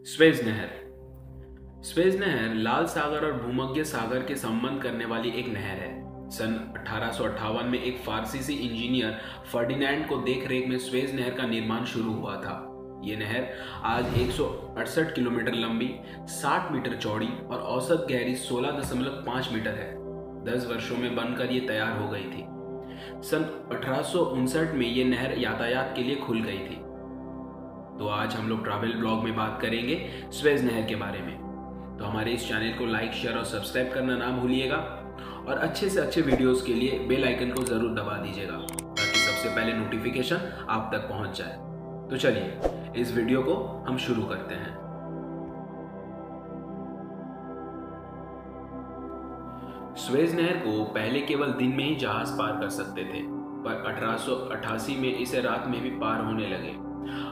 Suez नहर। Suez नहर लाल सागर और भूमध्य सागर के संबंध करने वाली एक नहर है। सन 1858 में एक फारसी से इंजीनियर फर्डिनेंड को देखरेख में स्वेज नहर का निर्माण शुरू हुआ था। ये नहर आज 168 किलोमीटर लंबी, 60 मीटर चौड़ी और औसत गहरी 16.5 मीटर है। 10 वर्षों में बनकर ये तैयार हो गई थी। सन 1859 में ये नहर यातायात के लिए खुल गई थी। तो आज हम लोग ट्रैवल ब्लॉग में बात करेंगे स्वेज नहर के बारे में। तो हमारे इस चैनल को लाइक, शेयर और सब्सक्राइब करना ना भूलिएगा और अच्छे से अच्छे वीडियोस के लिए बेल आइकन को जरूर दबा दीजिएगा ताकि सबसे पहले नोटिफिकेशन आप तक पहुंच जाए। तो चलिए इस वीडियो को हम शुरू करते हैं। स्वेज नहर को पहले केवल दिन में ही जहाज पार कर सकते थे, पर 1888 में इसे रात में भी पार होने लगे।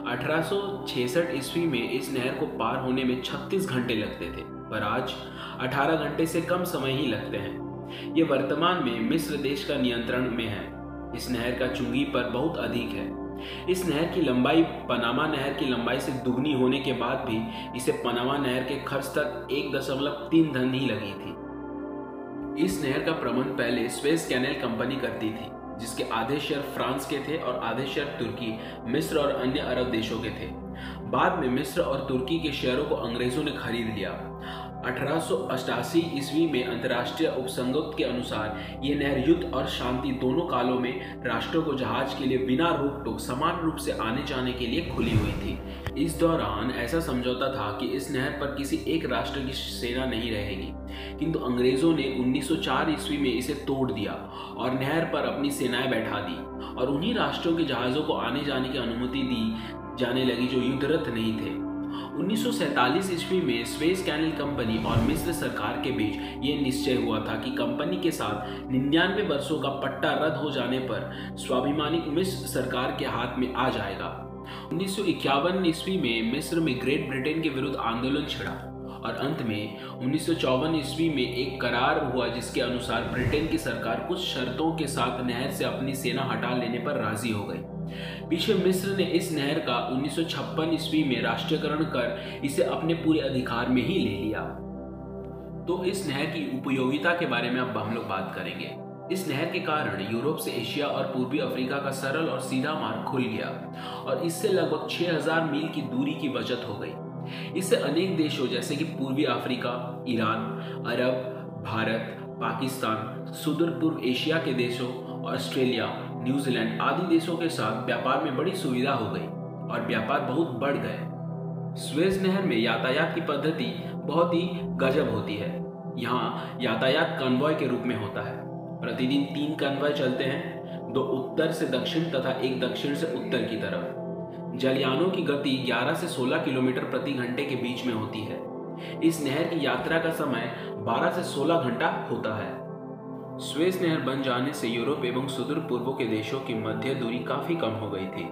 1866 ईस्वी में इस नहर को पार होने में 36 घंटे लगते थे, पर आज 18 घंटे से कम समय ही लगते हैं। ये वर्तमान में मिस्र देश का नियंत्रण में है। इस नहर का चुंगी पर बहुत अधिक है। इस नहर की लंबाई पनामा नहर की लंबाई से दुगनी होने के बाद भी इसे पनामा नहर के खर्च तक 1.3 धन ही लगी थी। इस नहर का प्रबंध पहले स्वेज कैनाल कंपनी करती थी, जिसके आधे शेयर फ्रांस के थे और आधे शेयर तुर्की, मिस्र और अन्य अरब देशों के थे। बाद में मिस्र और तुर्की के शेयरों को अंग्रेजों ने खरीद लिया। 1888 ईस्वी में अंतर्राष्ट्रीय उपसंघ के अनुसार ये नहर युद्ध और शांति दोनों कालों में राष्ट्रों को जहाज के लिए बिना रोक टोक समान रूप से आने जाने के लिए खुली हुई थी। इस दौरान ऐसा समझौता था कि इस नहर पर किसी एक राष्ट्र की सेना नहीं रहेगी, किंतु अंग्रेजों ने 1904 ईस्वी में इसे तोड़ दिया और नहर पर अपनी सेनाएं बैठा दी और उन्हीं राष्ट्रों के जहाजों को आने जाने की अनुमति दी जाने लगी जो युद्धरत नहीं थे। 1947 ईस्वी में स्वेज कैनाल कंपनी और मिस्र सरकार के बीच ये निश्चय हुआ था कि कंपनी के साथ 99 वर्षों का पट्टा रद्द हो जाने पर स्वाभिमानी मिस्र सरकार के हाथ में आ जाएगा। 1951 ईस्वी में मिस्र में ग्रेट ब्रिटेन के विरुद्ध आंदोलन छिड़ा और अंत में 1954 ईस्वी में एक करार हुआ जिसके अनुसार ब्रिटेन की सरकार कुछ शर्तों के साथ नहर से अपनी सेना हटा लेने पर राजी हो गई। पीछे मिस्र ने इस नहर का 1956 ईस्वी में राष्ट्रीयकरण कर इसे अपने पूरे अधिकार में ही ले लिया। तो इस नहर की उपयोगिता के बारे में अब हम लोग बात करेंगे। इस नहर के कारण यूरोप से एशिया और पूर्वी अफ्रीका का सरल और सीधा मार्ग खुल गया और इससे लगभग 6000 मील की दूरी की बचत हो गई। इससे अनेक देशों जैसे कि पूर्वी अफ्रीका, ईरान, अरब, भारत, पाकिस्तान, सुदूर पूर्व एशिया के देशों, ऑस्ट्रेलिया, न्यूजीलैंड आदि देशों के साथ व्यापार में बड़ी सुविधा हो गई और व्यापार बहुत बढ़ गए। स्वेज नहर में यातायात की पद्धति बहुत ही गजब होती है। यहाँ यातायात कन्वॉय के रूप में होता है। प्रतिदिन 3 कन्वॉय चलते हैं, 2 उत्तर से दक्षिण तथा एक दक्षिण से उत्तर की तरफ। जलयानों की गति 11 से 16 किलोमीटर प्रति घंटे के बीच में होती है। इस नहर की यात्रा का समय 12 से 16 घंटा होता है। स्वेज नहर बन जाने से यूरोप एवं सुदूर पूर्व के देशों की मध्य दूरी काफी कम हो गई थी,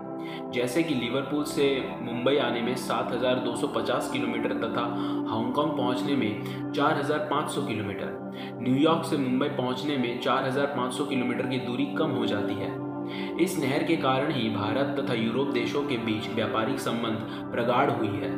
जैसे कि लिवरपूल से मुंबई आने में 7250 किलोमीटर तथा हांगकांग पहुंचने में 4500 किलोमीटर, न्यूयॉर्क से मुंबई पहुंचने में 4500 किलोमीटर की दूरी कम हो जाती है। इस नहर के कारण ही भारत तथा यूरोप देशों के बीच व्यापारिक संबंध प्रगाढ़ हुई है।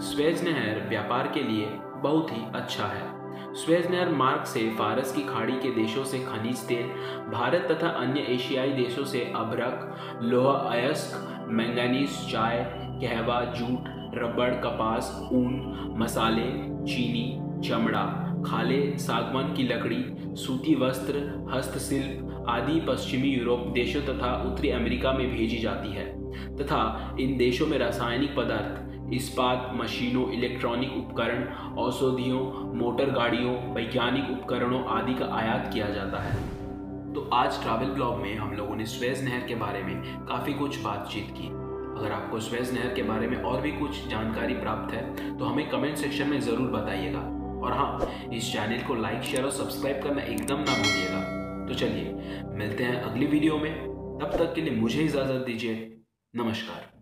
स्वेज नहर व्यापार के लिए बहुत ही अच्छा है। स्वेज नहर मार्ग से फारस की खाड़ी के देशों से खनिज तेल, भारत तथा अन्य एशियाई देशों से अभ्रक, लोहा अयस्क, मैंगनीज, चाय, कहवा, जूट, रबड़, कपास, ऊन, मसाले, चीनी, चमड़ा, खाले, सागवान की लकड़ी, सूती वस्त्र, हस्तशिल्प आदि पश्चिमी यूरोप देशों तथा उत्तरी अमेरिका में भेजी जाती है तथा इन देशों में रासायनिक पदार्थ, इस्पात, मशीनों, इलेक्ट्रॉनिक उपकरण, औषधियों, मोटर गाड़ियों, वैज्ञानिक उपकरणों आदि का आयात किया जाता है। तो आज ट्रैवल ब्लॉग में हम लोगों ने स्वेज नहर के बारे में काफ़ी कुछ बातचीत की। अगर आपको स्वेज नहर के बारे में और भी कुछ जानकारी प्राप्त है तो हमें कमेंट सेक्शन में ज़रूर बताइएगा और हाँ, इस चैनल को लाइक, शेयर और सब्सक्राइब करना एकदम ना भूलिएगा। तो चलिए मिलते हैं अगली वीडियो में। तब तक के लिए मुझे इजाज़त दीजिए। नमस्कार।